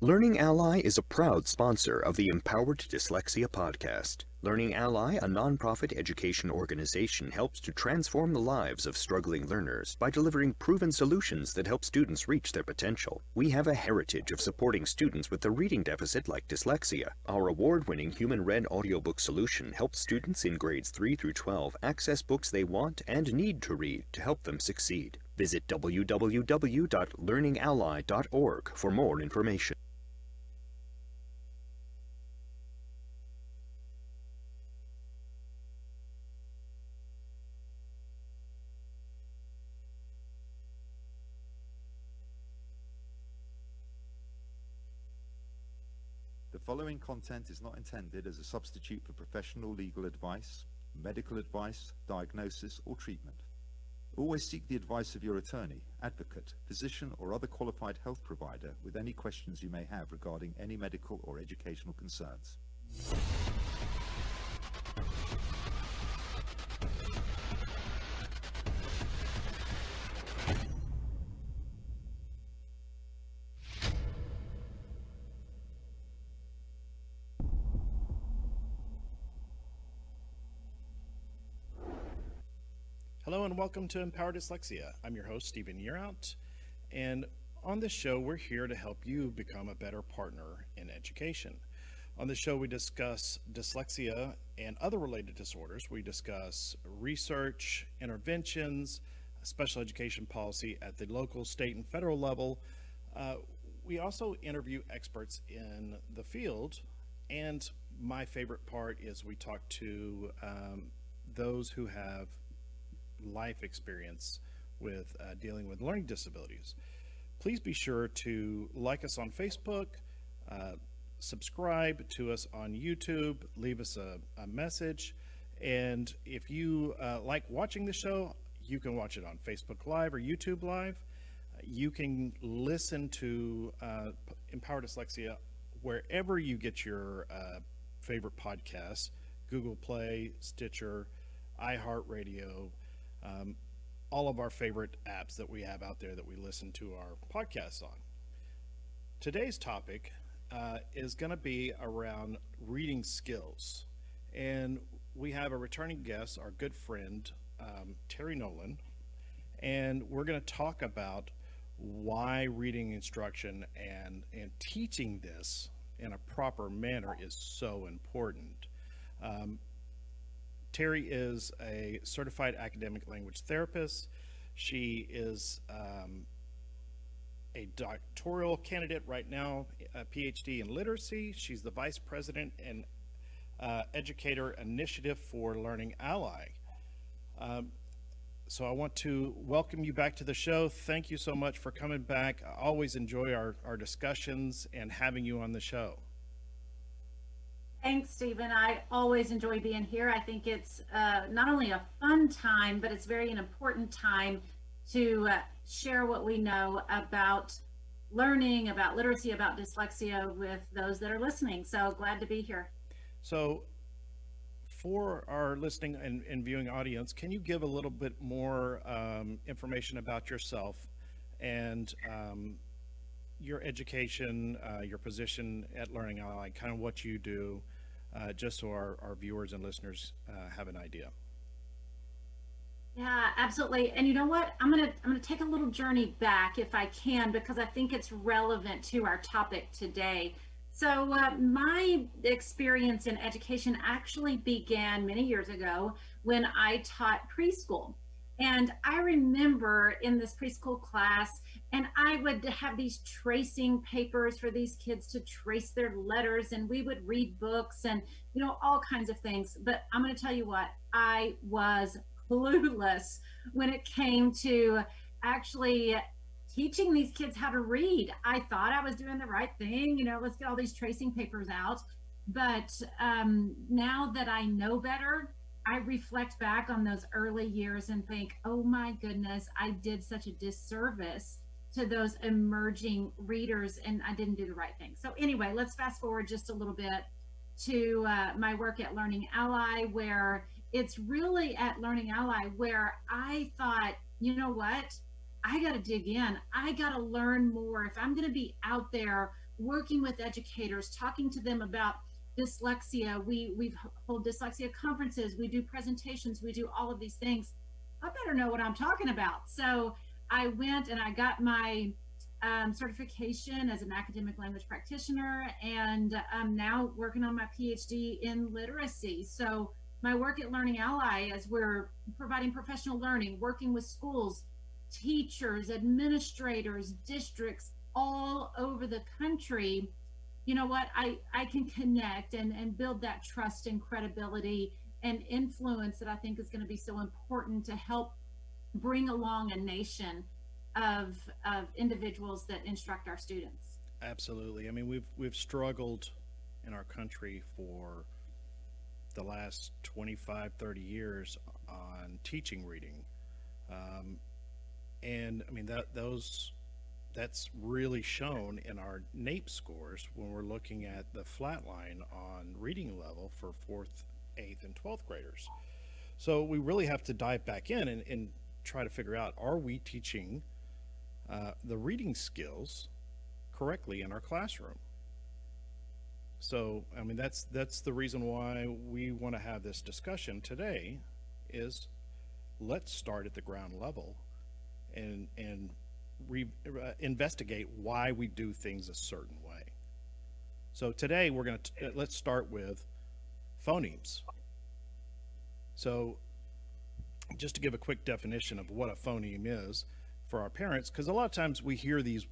Learning Ally is a proud sponsor of the Empowered Dyslexia podcast. Learning Ally, a nonprofit education organization, helps to transform the lives of struggling learners by delivering proven solutions that help students reach their potential. We have a heritage of supporting students with a reading deficit like dyslexia. Our award-winning human-read audiobook solution helps students in grades 3 through 12 access books they want and need to read to help them succeed. Visit www.learningally.org for more information. The following content is not intended as a substitute for professional legal advice, medical advice, diagnosis, or treatment. Always seek the advice of your attorney, advocate, physician, or other qualified health provider with any questions you may have regarding any medical or educational concerns. Hello and welcome to Empower Dyslexia. I'm your host, Stephen Yearout, and on this show, we're here to help you become a better partner in education. On this show, we discuss dyslexia and other related disorders. We discuss research, interventions, special education policy at the local, state, and federal level. We also interview experts in the field, and my favorite part is we talk to those who have life experience with dealing with learning disabilities. Please be sure to like us on Facebook, subscribe to us on YouTube, leave us a message, and if you like watching the show, you can watch it on Facebook Live or YouTube Live. You can listen to Empower Dyslexia wherever you get your favorite podcasts: Google Play, Stitcher, iHeartRadio, all of our favorite apps that we have out there that we listen to our podcasts on. Today's topic is going to be around reading skills, and we have a returning guest, our good friend Terrie Noland, and we're going to talk about why reading instruction and teaching this in a proper manner is so important. Terrie is a certified academic language therapist. She is a doctoral candidate right now, a PhD in literacy. She's the Vice-President and Educator Initiative for Learning Ally. So I want to welcome you back to the show. Thank you so much for coming back. I always enjoy our discussions and having you on the show. Thanks, Stephen. I always enjoy being here. I think it's not only a fun time, but it's very an important time to share what we know about learning, about literacy, about dyslexia with those that are listening. So glad to be here. So for our listening and viewing audience, can you give a little bit more information about yourself and your education, your position at Learning Ally, kind of what you do, just so our viewers and listeners have an idea? Yeah, absolutely. And you know what? I'm gonna take a little journey back if I can, because I think it's relevant to our topic today. So my experience in education actually began many years ago when I taught preschool. And I remember in this preschool class, and I would have these tracing papers for these kids to trace their letters, and we would read books and, you know, all kinds of things. But I'm going to tell you what, I was clueless when it came to actually teaching these kids how to read. I thought I was doing the right thing, you know, let's get all these tracing papers out. But now that I know better, I reflect back on those early years and think, oh my goodness, I did such a disservice to those emerging readers, and I didn't do the right thing. So anyway, let's fast forward just a little bit to my work at Learning Ally, where it's really at Learning Ally where I thought, you know what, I got to dig in. I got to learn more. If I'm going to be out there working with educators, talking to them about dyslexia. We hold dyslexia conferences, we do presentations, we do all of these things. I better know what I'm talking about. So I went and I got my certification as an academic language practitioner, and I'm now working on my PhD in literacy. So my work at Learning Ally, as we're providing professional learning, working with schools, teachers, administrators, districts all over the country, you know what, I can connect and build that trust and credibility and influence that I think is going to be so important to help bring along a nation of individuals that instruct our students. Absolutely. I mean, we've struggled in our country for the last 25, 30 years on teaching reading. And I mean, that's really shown in our NAEP scores when we're looking at the flat line on reading level for 4th, 8th, and 12th graders. So we really have to dive back in and try to figure out, are we teaching the reading skills correctly in our classroom? So, I mean, that's the reason why we want to have this discussion today, is let's start at the ground level and investigate why we do things a certain way. So today we're going to, let's start with phonemes. So just to give a quick definition of what a phoneme is for our parents, because a lot of times we hear these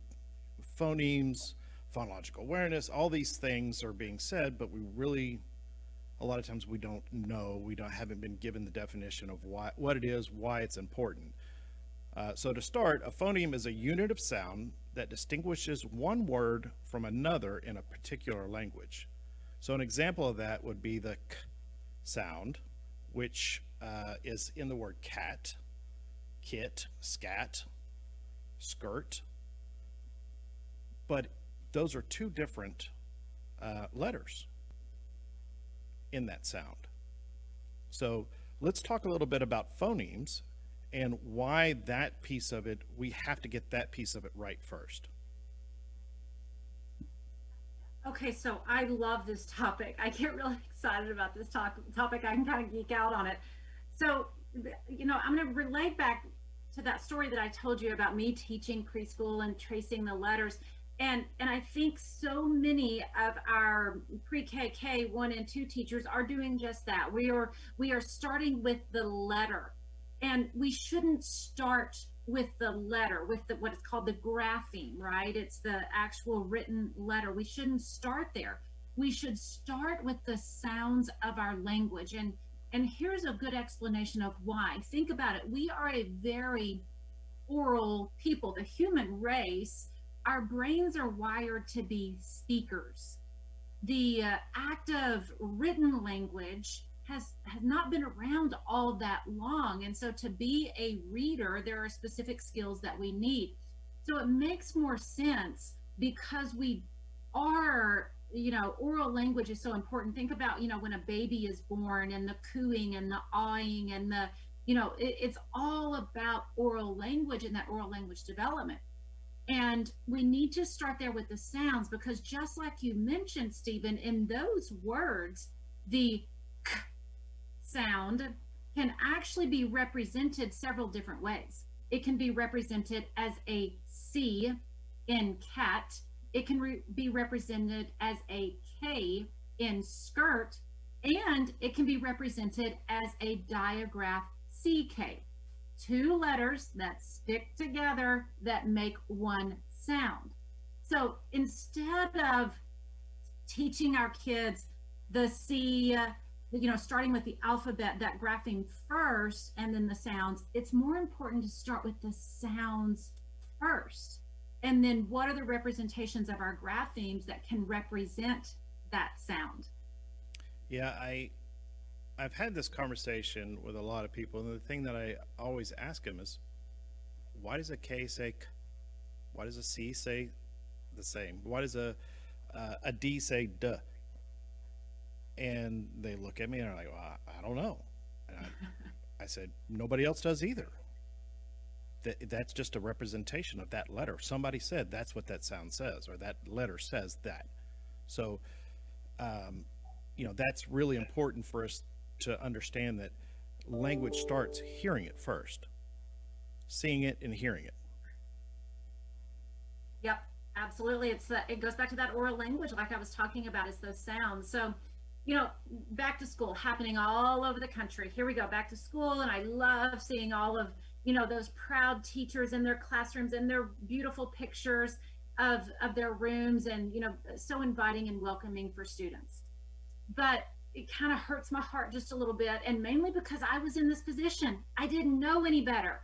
phonemes, phonological awareness, all these things are being said, but we really, a lot of times we don't know, haven't been given the definition of what it is, why it's important. So to start, a phoneme is a unit of sound that distinguishes one word from another in a particular language. So an example of that would be the k sound, which is in the word cat, kit, scat, skirt, but those are two different letters in that sound. So let's talk a little bit about phonemes and why that piece of it, we have to get that piece of it right first. Okay, so I love this topic. I get really excited about this topic. I can kind of geek out on it. So, you know, I'm going to relate back to that story that I told you about me teaching preschool and tracing the letters. And I think so many of our pre-K, K1 and 2 teachers are doing just that. We are starting with the letter, and we shouldn't start with the letter, with what is called the grapheme, right? It's the actual written letter. We shouldn't start there. We should start with the sounds of our language. And here's a good explanation of why. Think about it. We are a very oral people. The human race, our brains are wired to be speakers. The act of written language has not been around all that long. And so to be a reader, there are specific skills that we need. So it makes more sense, because we are, you know, oral language is so important. Think about, you know, when a baby is born and the cooing and the awing and the, you know, it's all about oral language and that oral language development. And we need to start there with the sounds, because just like you mentioned, Stephen, in those words, the k sound can actually be represented several different ways. It can be represented as a C in cat. It can be represented as a K in skirt, and it can be represented as a digraph CK. Two letters that stick together that make one sound. So instead of teaching our kids the C, you know, starting with the alphabet, that grapheme first, and then the sounds, it's more important to start with the sounds first. And then what are the representations of our graphemes that can represent that sound? Yeah, I've had this conversation with a lot of people, and the thing that I always ask them is, why does a K say K? Why does a C say the same? Why does a D say duh? And they look at me and are like, well, I don't know. And I said, nobody else does either. that's just a representation of that letter. Somebody said that's what that sound says, or that letter says that. So, that's really important for us to understand that language starts hearing it first, seeing it and hearing it. Yep, absolutely. It goes back to that oral language, like I was talking about, is those sounds. So, back to school happening all over the country. Here we go, back to school, and I love seeing all of those proud teachers in their classrooms and their beautiful pictures of their rooms, and so inviting and welcoming for students. But it kind of hurts my heart just a little bit, and mainly because I was in this position. I didn't know any better,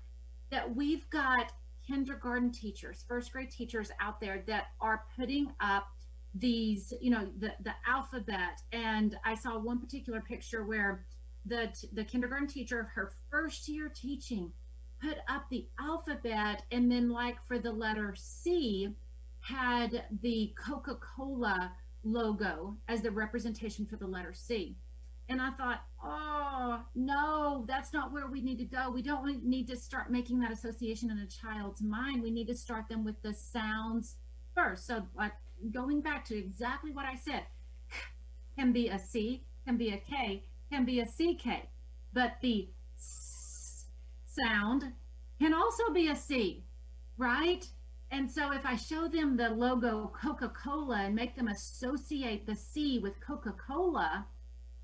that we've got kindergarten teachers, first grade teachers out there that are putting up these, the alphabet. And I saw one particular picture where the kindergarten teacher of her first year teaching put up the alphabet, and then, like, for the letter C, had the Coca-Cola logo as the representation for the letter C. And I thought, oh no, that's not where we need to go. We don't need to start making that association in a child's mind. We need to start them with the sounds first. So, like, going back to exactly what I said, can be a C, can be a K, can be a CK, but the S sound can also be a C, right? And so if I show them the logo Coca-Cola and make them associate the C with Coca-Cola,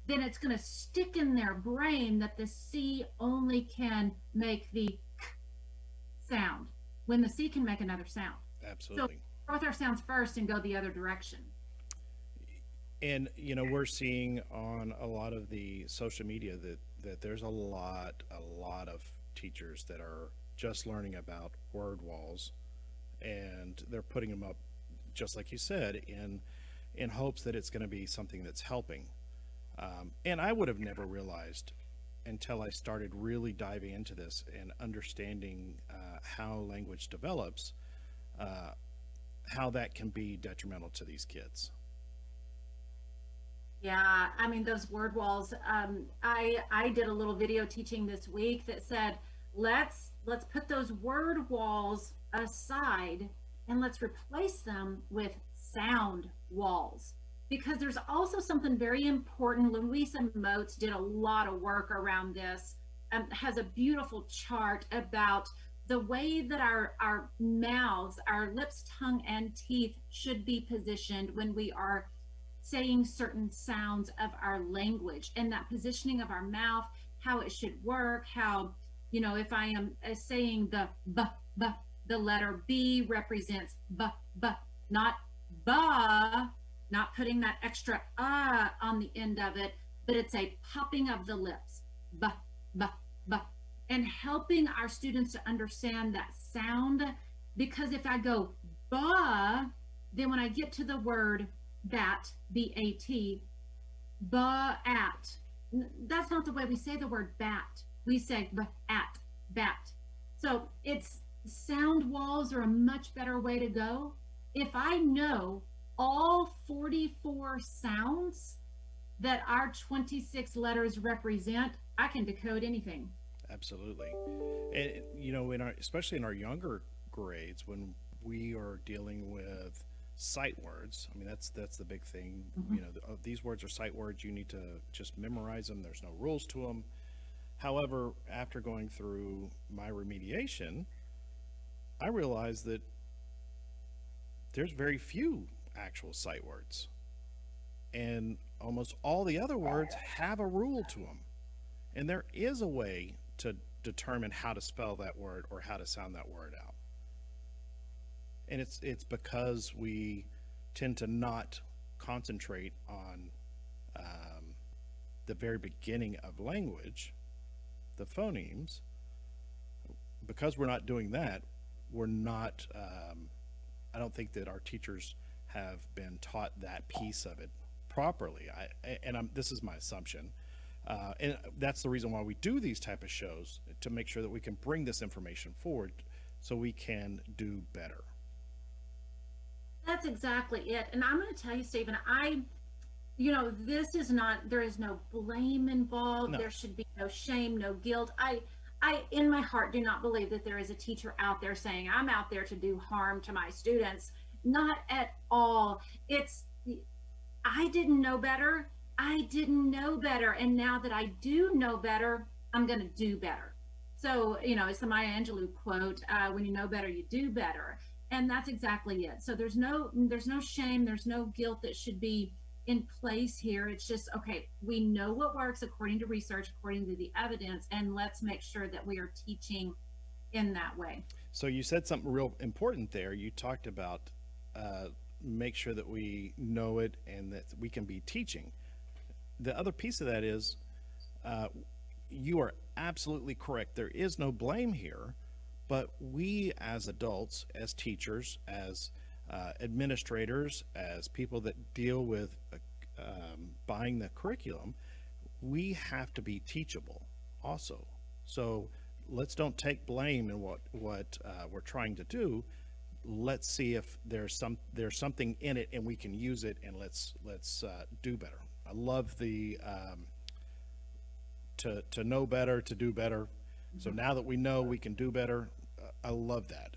then it's going to stick in their brain that the C only can make the K sound, when the C can make another sound. Absolutely. So start with our sounds first and go the other direction. And, we're seeing on a lot of the social media that there's a lot of teachers that are just learning about word walls, and they're putting them up, just like you said, in hopes that it's going to be something that's helping. And I would have never realized until I started really diving into this and understanding how language develops, how that can be detrimental to these kids. Yeah, I mean, those word walls, I did a little video teaching this week that said, let's put those word walls aside and let's replace them with sound walls. Because there's also something very important. Louisa Moats did a lot of work around this, has a beautiful chart about the way that our mouths, our lips, tongue, and teeth should be positioned when we are saying certain sounds of our language, and that positioning of our mouth, how it should work, how, if I am saying the b, the letter B represents b, not ba, not putting that extra on the end of it, but it's a popping of the lips, b, and helping our students to understand that sound. Because if I go ba, then when I get to the word bat, B-A-T, ba-at, that's not the way we say the word bat. We say b-at, bat. So sound walls are a much better way to go. If I know all 44 sounds that our 26 letters represent, I can decode anything. Absolutely. And, especially in our younger grades, when we are dealing with sight words, I mean, that's the big thing. Mm-hmm. These words are sight words. You need to just memorize them. There's no rules to them. However, after going through my remediation, I realized that there's very few actual sight words, and almost all the other words have a rule to them, and there is a way to determine how to spell that word or how to sound that word out. And it's because we tend to not concentrate on the very beginning of language, the phonemes. Because we're not doing that, we're not I don't think that our teachers have been taught that piece of it properly. This is my assumption, and that's the reason why we do these type of shows, to make sure that we can bring this information forward so we can do better. That's exactly it. And I'm going to tell you, Stephen, this is not, there is no blame involved. No. There should be no shame, no guilt. I, in my heart, do not believe that there is a teacher out there saying, I'm out there to do harm to my students. Not at all. It's, I didn't know better. I didn't know better. And now that I do know better, I'm going to do better. So, it's the Maya Angelou quote, when you know better, you do better. And that's exactly it. So there's no shame, there's no guilt that should be in place here. It's just, okay, we know what works according to research, according to the evidence, and let's make sure that we are teaching in that way. So you said something real important there. You talked about make sure that we know it and that we can be teaching. The other piece of that is you are absolutely correct. There is no blame here, but we as adults, as teachers, as administrators, as people that deal with buying the curriculum, we have to be teachable also. So let's don't take blame in what we're trying to do. Let's see if there's something in it and we can use it, and let's do better. I love the to know better, to do better. So now that we know we can do better, I love that.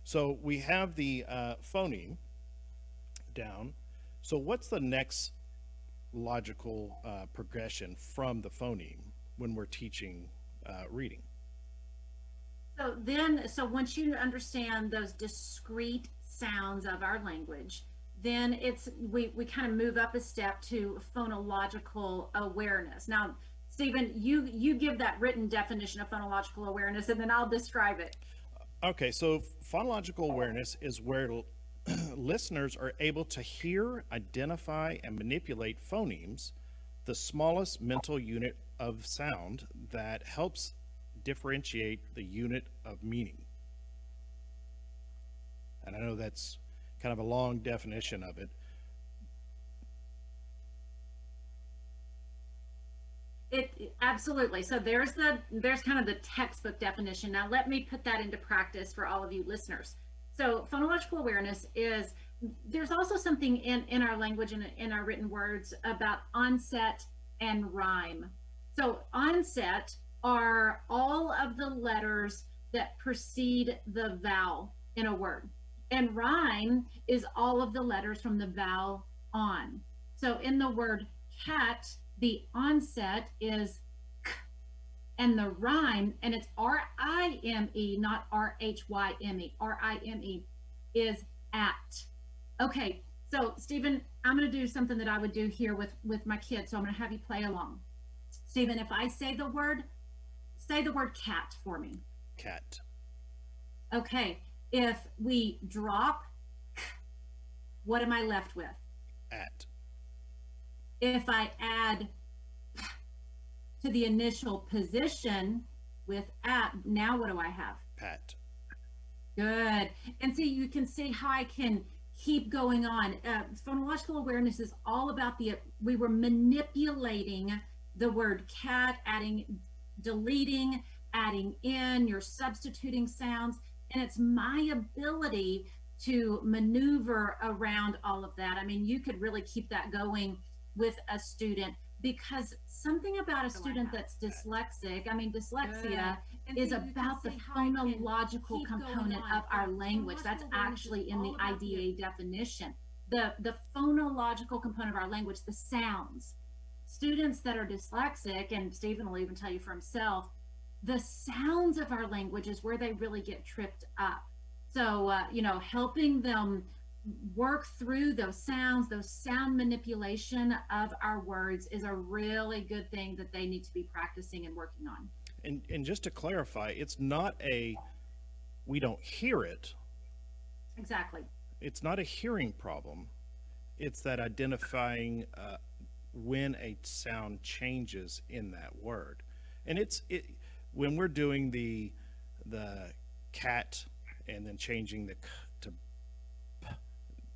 So we have the phoneme down. So what's the next logical progression from the phoneme when we're teaching reading? So once you understand those discrete sounds of our language, then we kind of move up a step to phonological awareness. Now, Stephen, you give that written definition of phonological awareness, and then I'll describe it. Okay, so phonological awareness is where listeners are able to hear, identify, and manipulate phonemes, the smallest mental unit of sound that helps differentiate the unit of meaning. And I know that's kind of a long definition of it. Absolutely. So there's kind of the textbook definition. Now let me put that into practice for all of you listeners. So phonological awareness is, there's also something in our language and in our written words about onset and rhyme. So onset are all of the letters that precede the vowel in a word. And rhyme is all of the letters from the vowel on. So in the word cat, the onset is k, and the rhyme, and it's R-I-M-E, not R-H-Y-M-E. R-I-M-E is at. Okay, so Stephen, I'm going to do something that I would do here with my kids. So I'm going to have you play along. Stephen, if I say the word cat for me. Cat. Okay, if we drop k, what am I left with? At. If I add p to the initial position with at, now what do I have? Pat. Good. And so you can see how I can keep going on. Phonological awareness is all about we were manipulating the word cat, deleting, adding in, you're substituting sounds, and it's my ability to maneuver around all of that. I mean, you could really keep that going with a student, because something about a student that's dyslexic, dyslexia is about the phonological component of our language. That's actually in the IDA definition. The phonological component of our language, the sounds. Students that are dyslexic, and Stephen will even tell you for himself, the sounds of our language is where they really get tripped up. So, helping them work through those sounds, those sound manipulation of our words is a really good thing that they need to be practicing and working on. And just to clarify, it's not we don't hear it. Exactly. It's not a hearing problem. It's that identifying when a sound changes in that word. And when we're doing the cat and then changing the k to p,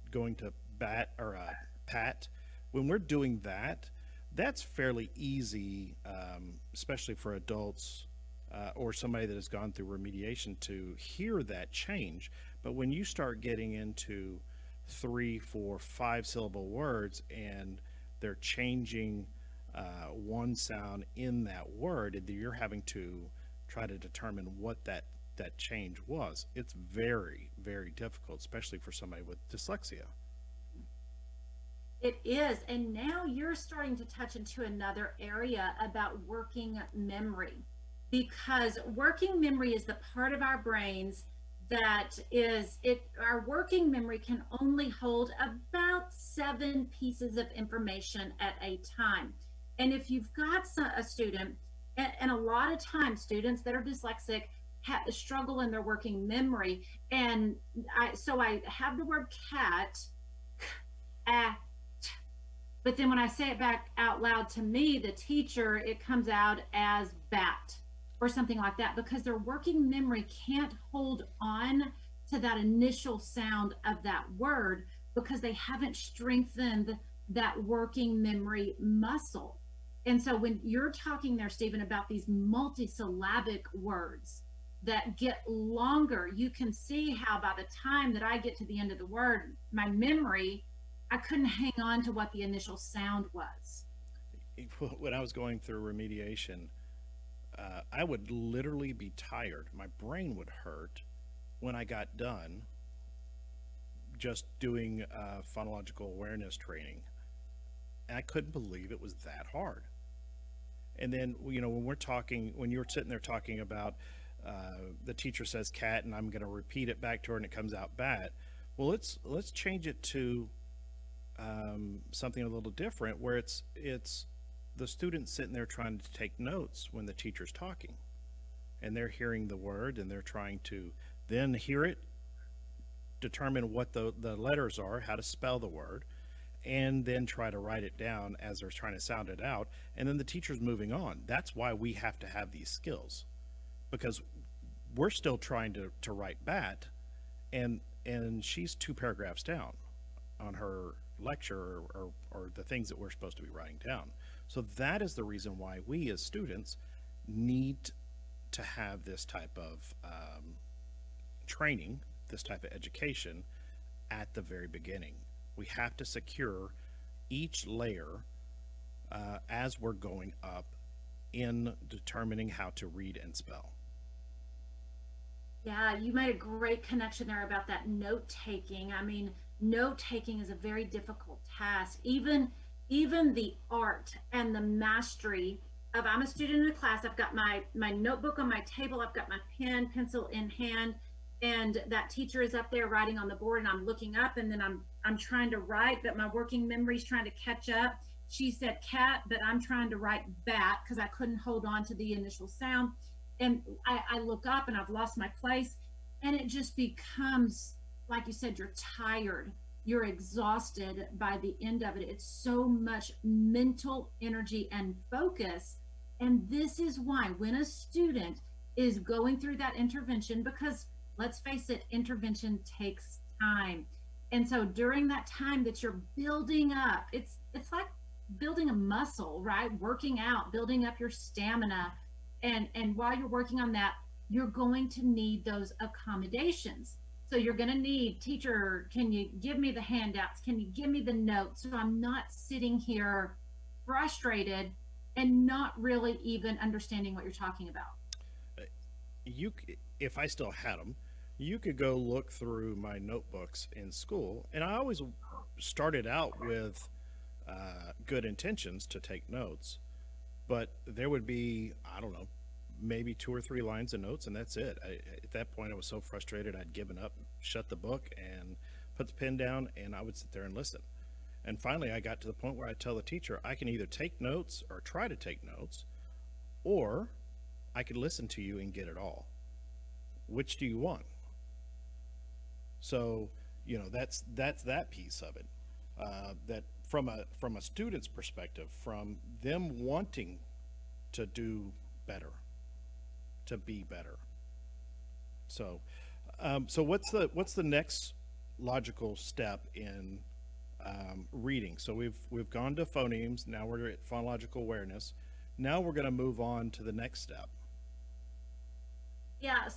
going to bat or pat, when we're doing that, that's fairly easy, especially for adults or somebody that has gone through remediation to hear that change. But when you start getting into 3, 4, 5 syllable words and they're changing one sound in that word, you're having to try to determine what that change was. It's very, very difficult, especially for somebody with dyslexia. It is. And now you're starting to touch into another area about working memory, because working memory is the part of our brains that is it. Our working memory can only hold about 7 pieces of information at a time. And if you've got a student, and a lot of times students that are dyslexic struggle in their working memory. And I have the word cat, but then when I say it back out loud to me, the teacher, it comes out as bat or something like that, because their working memory can't hold on to that initial sound of that word because they haven't strengthened that working memory muscle. And so when you're talking there, Stephen, about these multisyllabic words that get longer, you can see how by the time that I get to the end of the word, my memory, I couldn't hang on to what the initial sound was. When I was going through remediation, I would literally be tired. My brain would hurt when I got done just doing phonological awareness training. And I couldn't believe it was that hard. And then, you know, when you're sitting there talking about the teacher says cat and I'm going to repeat it back to her and it comes out bat. Well, let's change it to something a little different, where it's the student sitting there trying to take notes when the teacher's talking, and they're hearing the word and they're trying to then hear it, determine what the letters are, how to spell the word, and then try to write it down as they're trying to sound it out. And then the teacher's moving on. That's why we have to have these skills, because we're still trying to write bat, and she's 2 paragraphs down on her lecture or the things that we're supposed to be writing down. So that is the reason why we as students need to have this type of training, this type of education at the very beginning. We have to secure each layer as we're going up in determining how to read and spell. Yeah, you made a great connection there about that note taking. I mean, note taking is a very difficult task. Even the art and the mastery of, I'm a student in a class, I've got my notebook on my table, I've got my pen, pencil in hand, and that teacher is up there writing on the board, and I'm looking up, and then I'm trying to write, but my working memory is trying to catch up. She said cat, but I'm trying to write bat because I couldn't hold on to the initial sound. And I look up and I've lost my place, and it just becomes, like you said, you're tired, you're exhausted by the end of it. It's so much mental energy and focus. And this is why when a student is going through that intervention, because let's face it, intervention takes time. And so during that time that you're building up, it's like building a muscle, right? Working out, building up your stamina. And while you're working on that, you're going to need those accommodations. So you're going to need, teacher, can you give me the handouts? Can you give me the notes? So I'm not sitting here frustrated and not really even understanding what you're talking about. If I still had them, you could go look through my notebooks in school. And I always started out with good intentions to take notes. But there would be, I don't know, maybe 2 or 3 lines of notes, and that's it. At that point, I was so frustrated, I'd given up, shut the book, and put the pen down, and I would sit there and listen. And finally, I got to the point where I tell the teacher, I can either take notes or try to take notes, or I could listen to you and get it all. Which do you want? So, you know, that's that piece of it. That from a student's perspective, from them wanting to do better, to be better. So what's the next logical step in reading? So we've gone to phonemes. Now we're at phonological awareness. Now we're going to move on to the next step. Yeah.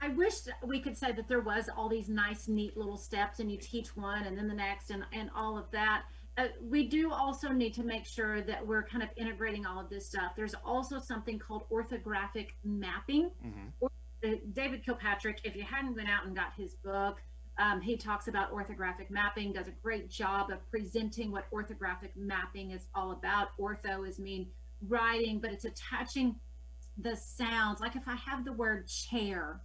I wish we could say that there was all these nice, neat little steps, and you teach one and then the next and all of that. we do also need to make sure that we're kind of integrating all of this stuff. There's also something called orthographic mapping. David Kilpatrick, if you hadn't been out and got his book, he talks about orthographic mapping, does a great job of presenting what orthographic mapping is all about. Ortho is mean writing, but it's attaching the sounds. Like if I have the word chair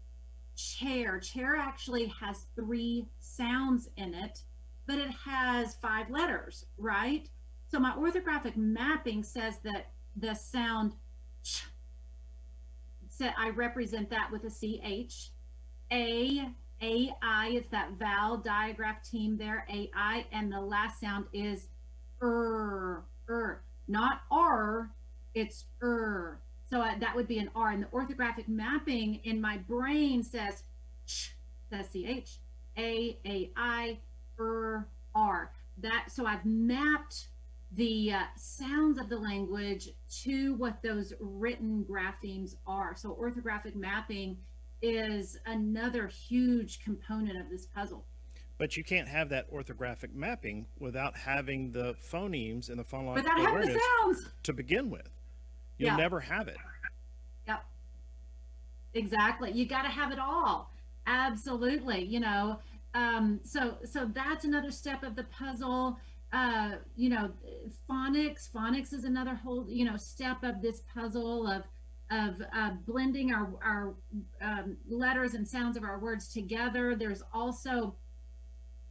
actually has 3 sounds in it, but it has 5 letters, right? So my orthographic mapping says that the sound ch, so I represent that with a CH. AI, it's that vowel digraph team there, AI, and the last sound is not R, it's So that would be an R, and the orthographic mapping in my brain says ch, says CH, AI, R. So I've mapped the sounds of the language to what those written graphemes are. So orthographic mapping is another huge component of this puzzle. But you can't have that orthographic mapping without having the phonemes and the phonological without having awareness the sounds to begin with. You'll never have it. Yep. Exactly. You got to have it all. Absolutely. You know, so that's another step of the puzzle. You know, phonics is another whole, you know, step of this puzzle of blending our letters and sounds of our words together. There's also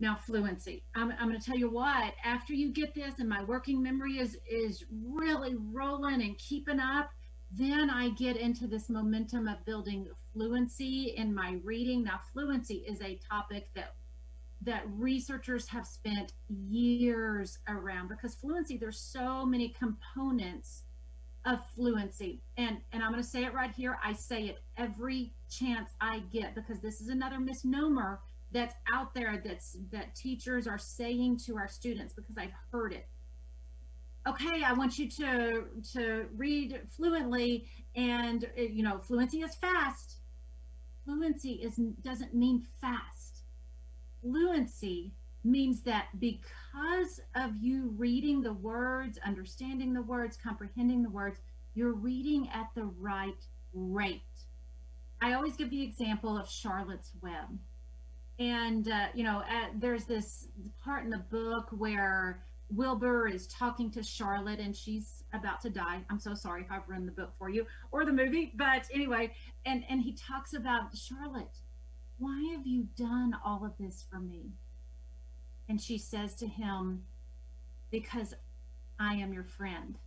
now fluency. I'm going to tell you what, after you get this and my working memory is really rolling and keeping up, then I get into this momentum of building fluency in my reading. Now, fluency is a topic that researchers have spent years around, because fluency, there's so many components of fluency. And I'm going to say it right here. I say it every chance I get, because this is another misnomer that's out there that teachers are saying to our students, because I've heard it. Okay, I want you to read fluently, and you know, fluency is fast. Fluency doesn't mean fast. Fluency means that because of you reading the words, understanding the words, comprehending the words, you're reading at the right rate. I always give the example of Charlotte's Web. And, you know, there's this part in the book where Wilbur is talking to Charlotte and she's about to die. I'm so sorry if I've ruined the book for you or the movie, but anyway, and he talks about, Charlotte, why have you done all of this for me? And she says to him, because I am your friend.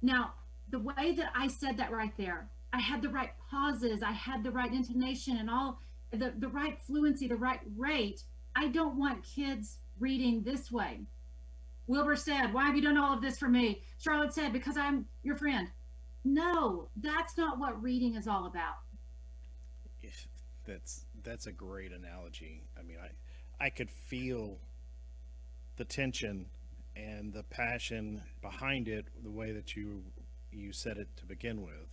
Now, the way that I said that right there, I had the right pauses, I had the right intonation and all the right fluency, the right rate. I don't want kids reading this way. Wilbur said, why have you done all of this for me? Charlotte said, because I'm your friend. No, that's not what reading is all about. That's a great analogy. I mean, I could feel the tension and the passion behind it, the way that you said it to begin with.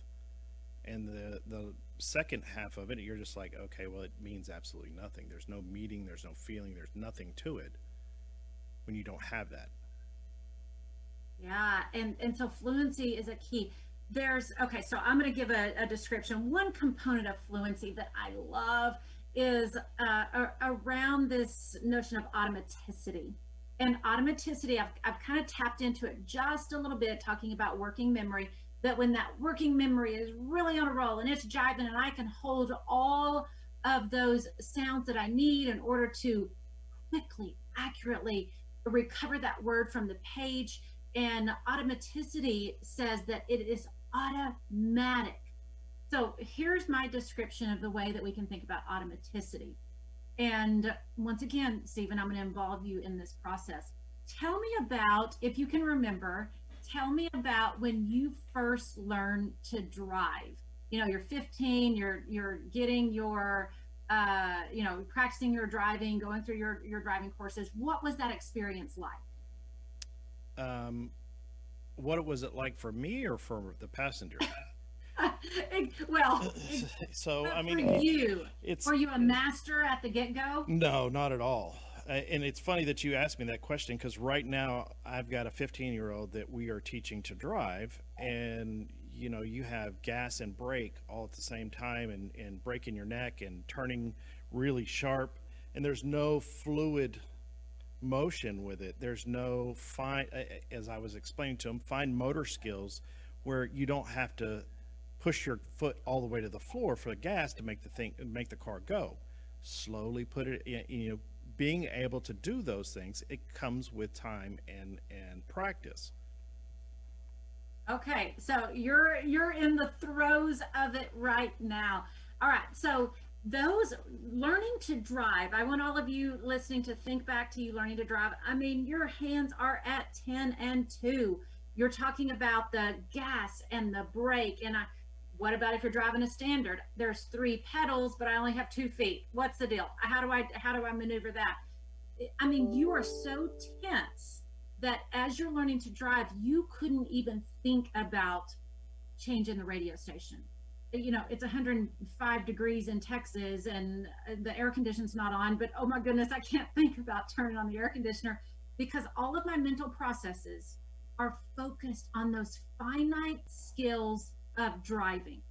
And the second half of it, you're just like, okay, well, it means absolutely nothing. There's no meaning, there's no feeling, there's nothing to it when you don't have that. Yeah, and so fluency is a key. Okay, so I'm going to give a description. One component of fluency that I love is around this notion of automaticity. And automaticity, I've kind of tapped into it just a little bit, talking about working memory, that when that working memory is really on a roll and it's jiving and I can hold all of those sounds that I need in order to quickly, accurately recover that word from the page. And automaticity says that it is automatic. So here's my description of the way that we can think about automaticity. And once again, Stephen, I'm going to involve you in this process. Tell me about, if you can remember, tell me about when you first learned to drive. You know, you're 15, you're getting your, you know, practicing your driving, going through your driving courses. What was that experience like? What was it like for me or for the passenger? Well, so I mean, for you, were you a master at the get-go? No, not at all. And it's funny that you asked me that question, because right now I've got a 15-year-old that we are teaching to drive, and you have gas and brake all at the same time, and breaking your neck and turning really sharp, and there's no fluid motion with it. There's no fine, as I was explaining to him, fine motor skills where you don't have to push your foot all the way to the floor for the gas to make the car go. Slowly put it, being able to do those things, it comes with time and practice. Okay, so you're in the throes of it right now. All right, so those learning to drive, I want all of you listening to think back to you learning to drive. I mean, your hands are at 10 and 2. You're talking about the gas and the brake, and what about if you're driving a standard? There's 3 pedals, but I only have 2 feet. What's the deal? How do I maneuver that? I mean, you are so tense that as you're learning to drive, you couldn't even think about changing the radio station. It's 105 degrees in Texas and the air conditioner's not on, but oh my goodness, I can't think about turning on the air conditioner, because all of my mental processes are focused on those finite skills of driving.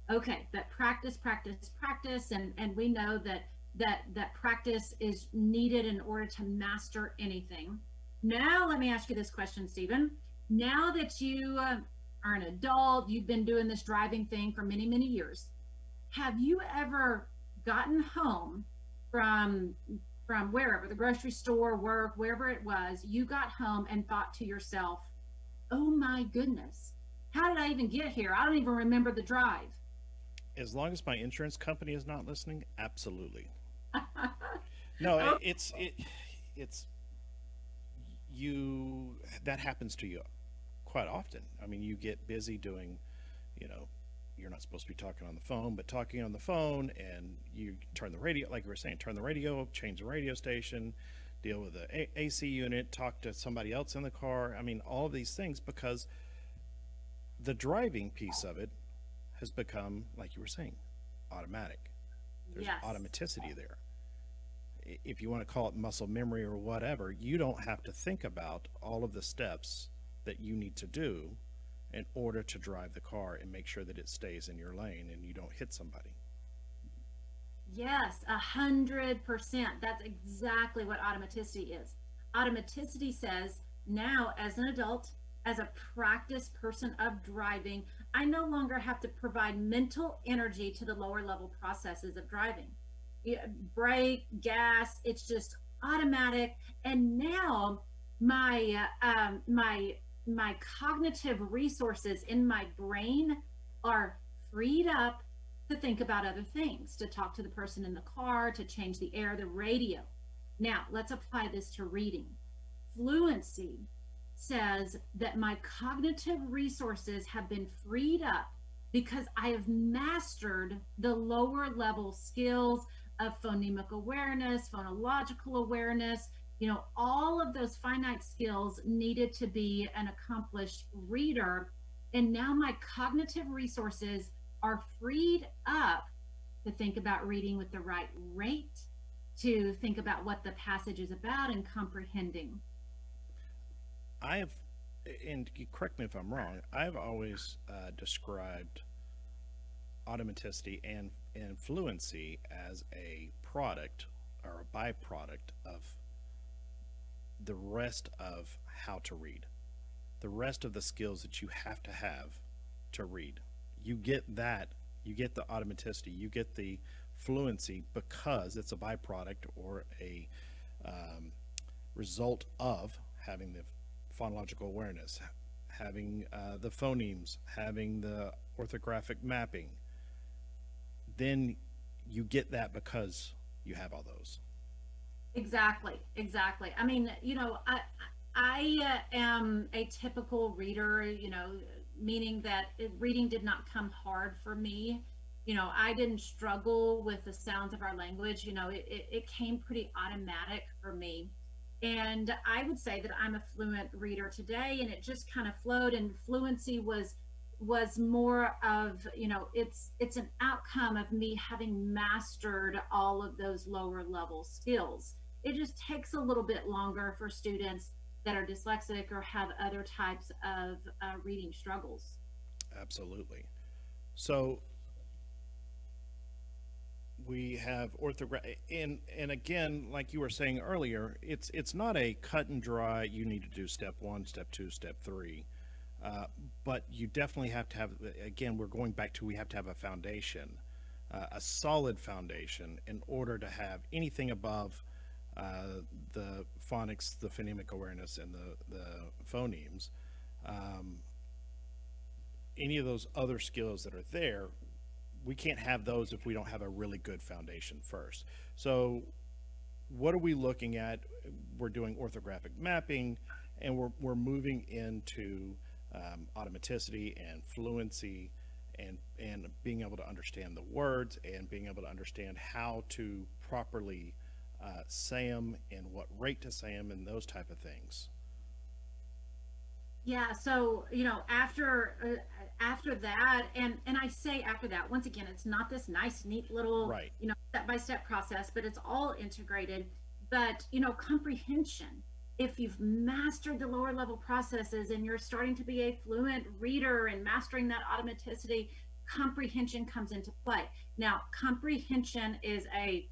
Okay, but practice, and we know that practice is needed in order to master anything. Now, let me ask you this question, Stephen. Now that you are an adult, you've been doing this driving thing for many, many years. Have you ever gotten home from wherever, the grocery store, work, wherever it was, you got home and thought to yourself, oh my goodness, how did I even get here? I don't even remember the drive. As long as my insurance company is not listening, absolutely. No, it's you, that happens to you quite often. I mean, you get busy doing, you're not supposed to be talking on the phone, but talking on the phone, and you turn the radio, like we were saying, turn the radio, change the radio station, deal with the AC unit, talk to somebody else in the car. I mean, all of these things, because the driving piece of it has become, like you were saying, automatic. There's Yes. automaticity there. If you want to call it muscle memory or whatever, you don't have to think about all of the steps that you need to do in order to drive the car and make sure that it stays in your lane and you don't hit somebody. Yes, 100%. That's exactly what automaticity is. Automaticity says, now as an adult, as a practiced person of driving, I no longer have to provide mental energy to the lower level processes of driving. Brake, gas, it's just automatic. And now my cognitive resources in my brain are freed up to think about other things, to talk to the person in the car, to change the air, the radio. Now, let's apply this to reading. Fluency says that my cognitive resources have been freed up because I have mastered the lower level skills of phonemic awareness, phonological awareness, all of those finite skills needed to be an accomplished reader. And now my cognitive resources are freed up to think about reading with the right rate, to think about what the passage is about and comprehending. And correct me if I'm wrong, I've always described automaticity and fluency as a product or a byproduct of the rest of how to read, the rest of the skills that you have to read. You get that, you get the automaticity, you get the fluency because it's a byproduct or a result of having the phonological awareness, having the phonemes, having the orthographic mapping. Then you get that because you have all those. Exactly. I mean, I am a typical reader, meaning that reading did not come hard for me. I didn't struggle with the sounds of our language. It came pretty automatic for me. And I would say that I'm a fluent reader today, and it just kind of flowed. And fluency was more of, it's an outcome of me having mastered all of those lower level skills. it just takes a little bit longer for students that are dyslexic or have other types of reading struggles. Absolutely. So we have orthography, and again, like you were saying earlier, it's not a cut and dry, you need to do step one, step two, step three. But you definitely have to have, again, we're going back to, we have to have a foundation, a solid foundation, in order to have anything above the phonics, the phonemic awareness, and the phonemes. Any of those other skills that are there, we can't have those if we don't have a really good foundation first. So what are we looking at? We're doing orthographic mapping, and we're moving into automaticity and fluency, and being able to understand the words, and being able to understand how to properly say them, and what rate to say them, and those type of things. Yeah, so after that, and I say after that, once again, it's not this nice, neat little Right. step-by-step process, but it's all integrated. But comprehension. If you've mastered the lower level processes and you're starting to be a fluent reader and mastering that automaticity, comprehension comes into play. Now, comprehension is a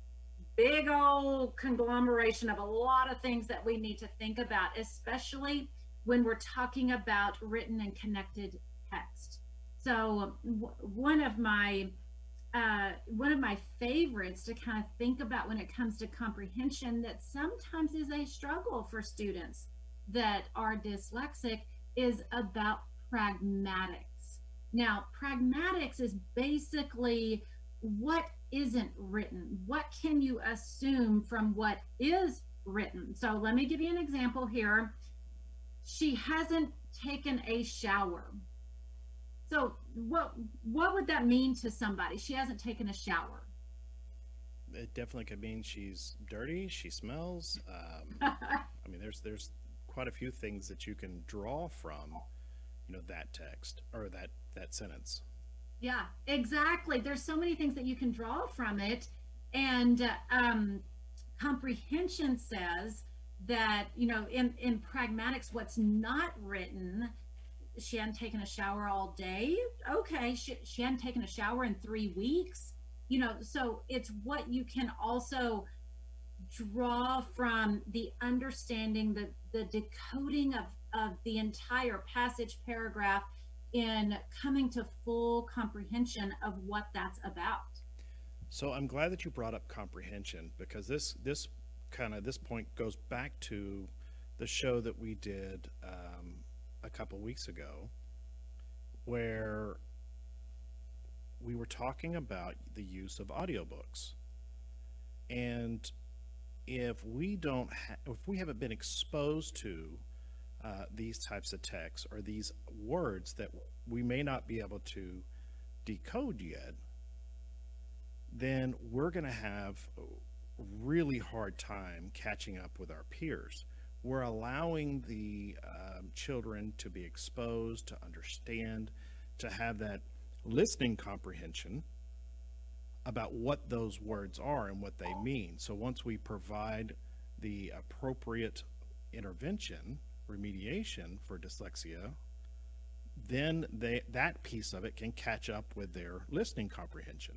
big old conglomeration of a lot of things that we need to think about, especially when we're talking about written and connected text. So one of my favorites to kind of think about when it comes to comprehension that sometimes is a struggle for students that are dyslexic is about pragmatics. Now, pragmatics is basically what isn't written. What can you assume from what is written? So let me give you an example here. She hasn't taken a shower. So what would that mean to somebody? She hasn't taken a shower. It definitely could mean she's dirty, she smells. I mean, there's quite a few things that you can draw from, that text, or that sentence. Yeah, exactly. There's so many things that you can draw from it. And comprehension says that, in pragmatics, what's not written, she hadn't taken a shower all day. Okay, she hadn't taken a shower in 3 weeks. So it's what you can also draw from the understanding, the decoding of the entire passage paragraph in coming to full comprehension of what that's about. So I'm glad that you brought up comprehension, because this point goes back to the show that we did a couple weeks ago, where we were talking about the use of audiobooks. And if we haven't been exposed to these types of texts, or these words that we may not be able to decode yet, then we're going to have a really hard time catching up with our peers. We're allowing the children to be exposed, to understand, to have that listening comprehension about what those words are and what they mean. So once we provide the appropriate intervention, remediation for dyslexia, then that piece of it can catch up with their listening comprehension.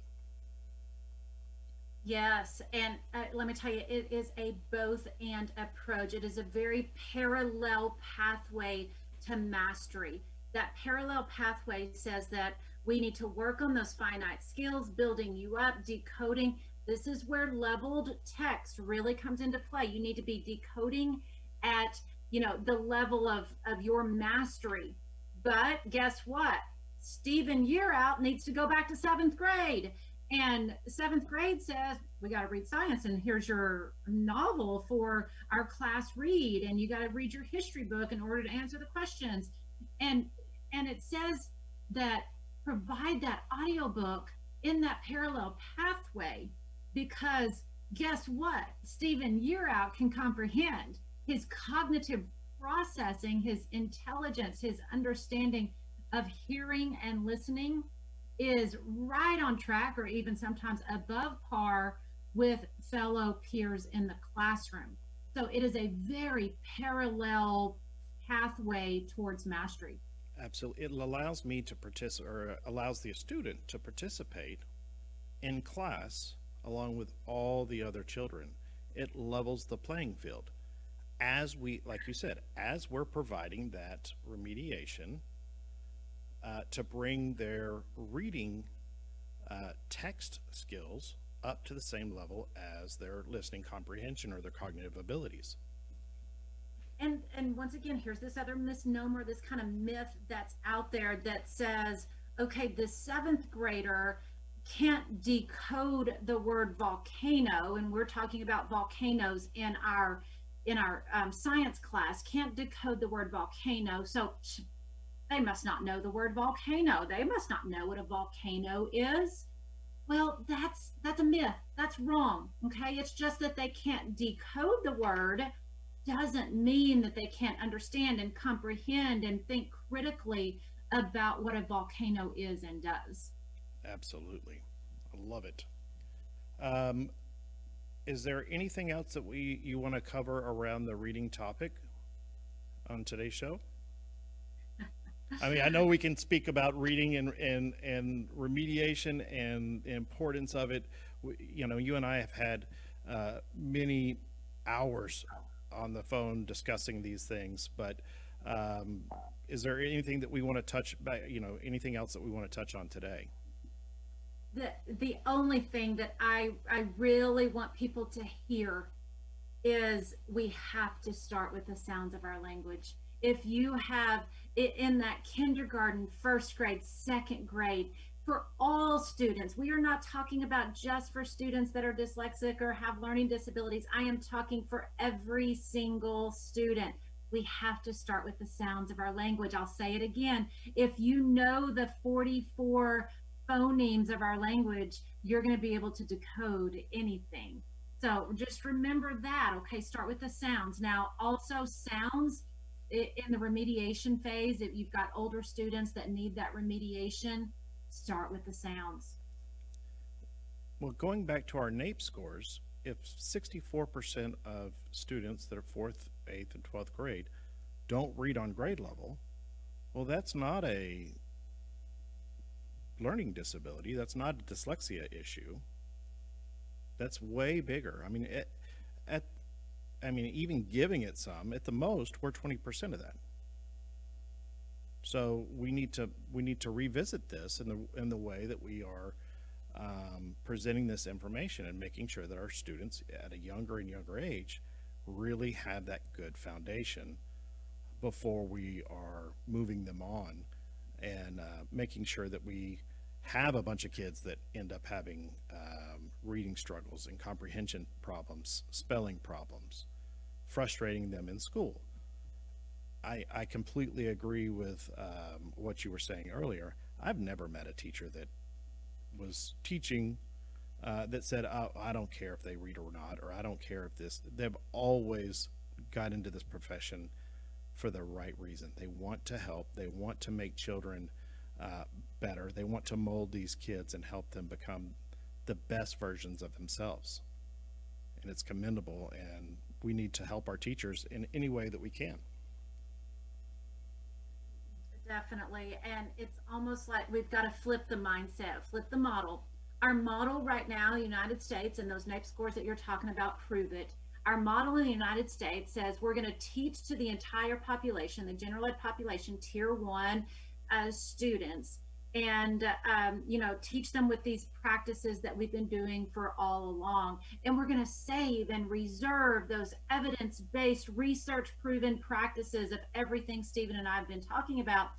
Yes, and let me tell you, it is a both and approach. It is a very parallel pathway to mastery. That parallel pathway says that we need to work on those finite skills, building you up, decoding. This is where leveled text really comes into play. You need to be decoding at, the level of your mastery. But guess what? Stephen Yearout needs to go back to 7th grade. And 7th grade says, we got to read science, and here's your novel for our class read, and you got to read your history book in order to answer the questions. And it says that provide that audiobook in that parallel pathway, because guess what? Stephen Yearout can comprehend. His cognitive processing, his intelligence, his understanding of hearing and listening is right on track, or even sometimes above par with fellow peers in the classroom. So it is a very parallel pathway towards mastery. Absolutely. It allows me to participate, or allows the student to participate in class along with all the other children. It levels the playing field. As we, like you said, as we're providing that remediation to bring their reading text skills up to the same level as their listening comprehension or their cognitive abilities. And once again, here's this other misnomer, this kind of myth that's out there that says, okay, the seventh grader can't decode the word volcano, and we're talking about volcanoes in our science class, can't decode the word volcano, so they must not know the word volcano. They must not know what a volcano is. Well, that's a myth. That's wrong. Okay, it's just that they can't decode the word doesn't mean that they can't understand and comprehend and think critically about what a volcano is and does. Absolutely. I love it. Is there anything else that you want to cover around the reading topic on today's show? I mean, I know we can speak about reading and remediation and the importance of it. You know, you and I have had many hours on the phone discussing these things, but is there anything that we want to touch, anything else that we want to touch on today? The only thing that I really want people to hear is we have to start with the sounds of our language. If you have in that kindergarten, first grade, second grade, for all students, we are not talking about just for students that are dyslexic or have learning disabilities. I am talking for every single student. We have to start with the sounds of our language. I'll say it again. If you know the 44 phonemes of our language, you're going to be able to decode anything. So just remember that. Okay, start with the sounds. Now, also sounds in the remediation phase, if you've got older students that need that remediation, start with the sounds. Well, going back to our NAEP scores, if 64% of students that are 4th, 8th, and 12th grade don't read on grade level, well, that's not a learning disability. That's not a dyslexia issue. That's way bigger. I mean, even giving it some, at the most, we're 20% of that. So we need to revisit this in the way that we are presenting this information and making sure that our students at a younger and younger age really have that good foundation before we are moving them on, and making sure that we have a bunch of kids that end up having reading struggles and comprehension problems, spelling problems, frustrating them in school. I completely agree with what you were saying earlier. I've never met a teacher that was teaching that said, oh, I don't care if they read or not, or I don't care if this. They've always got into this profession for the right reason. They want to help. They want to make children better. They want to mold these kids and help them become the best versions of themselves. And it's commendable, and we need to help our teachers in any way that we can. Definitely. And it's almost like we've got to flip the mindset, flip the model. Our model right now in the United States, and those NAEP scores that you're talking about prove it. Our model in the United States says we're going to teach to the entire population, the general ed population, tier 1 students, and teach them with these practices that we've been doing for all along. And we're going to save and reserve those evidence-based, research-proven practices of everything Stephen and I have been talking about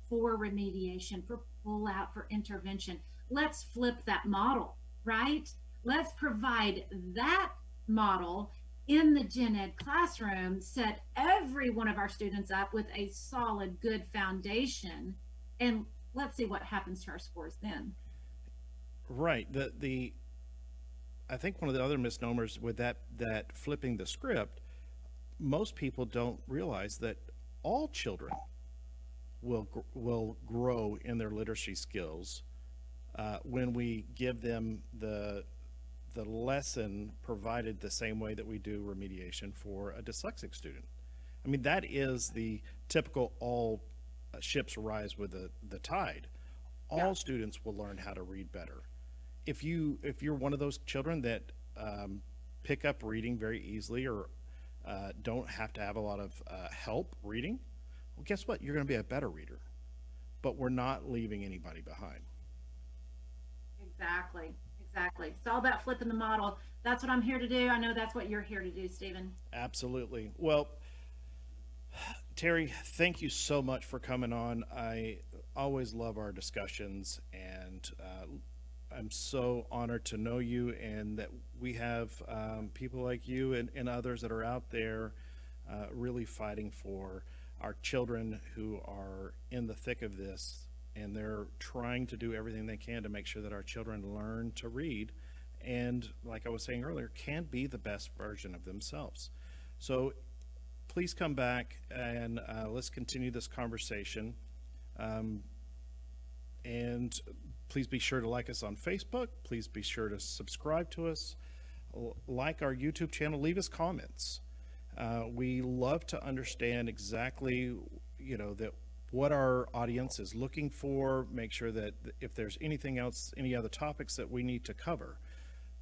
for remediation, for pull-out, for intervention. Let's flip that model, right? Let's provide that model in the gen ed classroom, set every one of our students up with a solid, good foundation, and let's see what happens to our scores then. Right. I think one of the other misnomers with that flipping the script, most people don't realize that all children will grow in their literacy skills when we give them the the lesson provided the same way that we do remediation for a dyslexic student. I mean, that is the typical all ships rise with the tide. All students will learn how to read better. If you're one of those children that pick up reading very easily, or don't have to have a lot of help reading, well, guess what? You're going to be a better reader. But we're not leaving anybody behind. Exactly. It's all about flipping the model. That's what I'm here to do. I know that's what you're here to do, Stephen. Absolutely. Well, Terrie, thank you so much for coming on. I always love our discussions, and I'm so honored to know you, and that we have people like you and others that are out there really fighting for our children who are in the thick of this, and they're trying to do everything they can to make sure that our children learn to read, and like I was saying earlier, can be the best version of themselves. So please come back and let's continue this conversation. And please be sure to like us on Facebook. Please be sure to subscribe to us, like our YouTube channel, leave us comments. We love to understand exactly, that what our audience is looking for, make sure that if there's anything else, any other topics that we need to cover.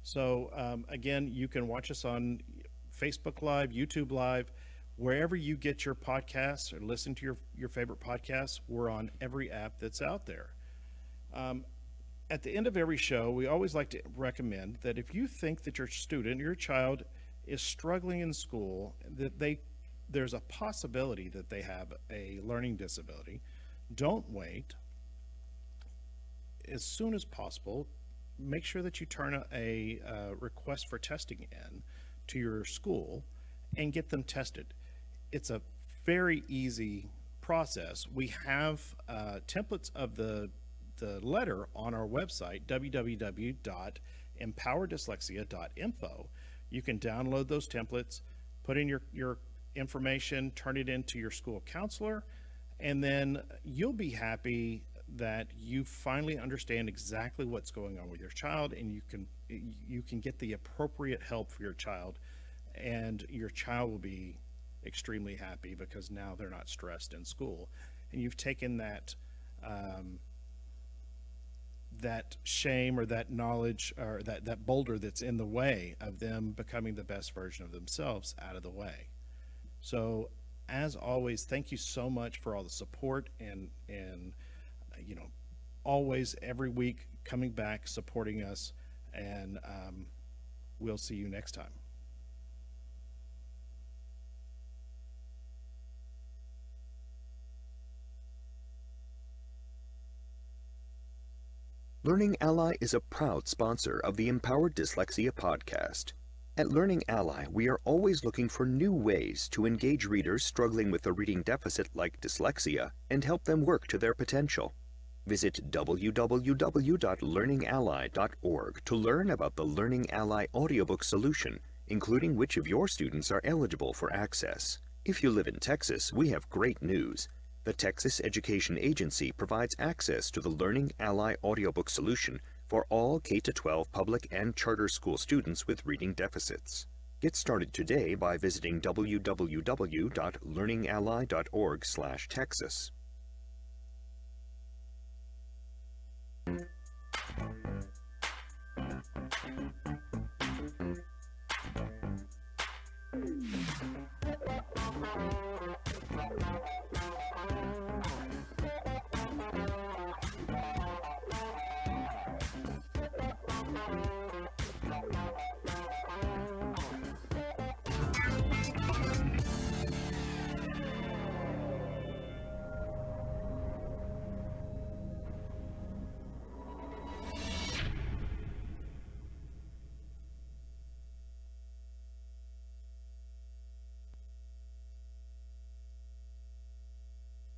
So again, you can watch us on Facebook Live, YouTube Live, wherever you get your podcasts or listen to your favorite podcasts. We're on every app that's out there. At the end of every show, we always like to recommend that if you think that your student, your child, is struggling in school, that there's a possibility that they have a learning disability, don't wait. As soon as possible, make sure that you turn a request for testing in to your school and get them tested. It's a very easy process. We have templates of the letter on our website, www.empowerdyslexia.info. You can download those templates, put in your information, turn it into your school counselor, and then you'll be happy that you finally understand exactly what's going on with your child, and you can get the appropriate help for your child, and your child will be extremely happy because now they're not stressed in school, and you've taken that that shame or that knowledge or that boulder that's in the way of them becoming the best version of themselves out of the way. So as always, thank you so much for all the support and always every week coming back, supporting us, and we'll see you next time. Learning Ally is a proud sponsor of the Empowered Dyslexia podcast. At Learning Ally, we are always looking for new ways to engage readers struggling with a reading deficit like dyslexia and help them work to their potential. Visit www.learningally.org to learn about the Learning Ally audiobook solution, including which of your students are eligible for access. If you live in Texas, we have great news. The Texas Education Agency provides access to the Learning Ally audiobook solution for all K-12 public and charter school students with reading deficits. Get started today by visiting www.learningally.org/Texas.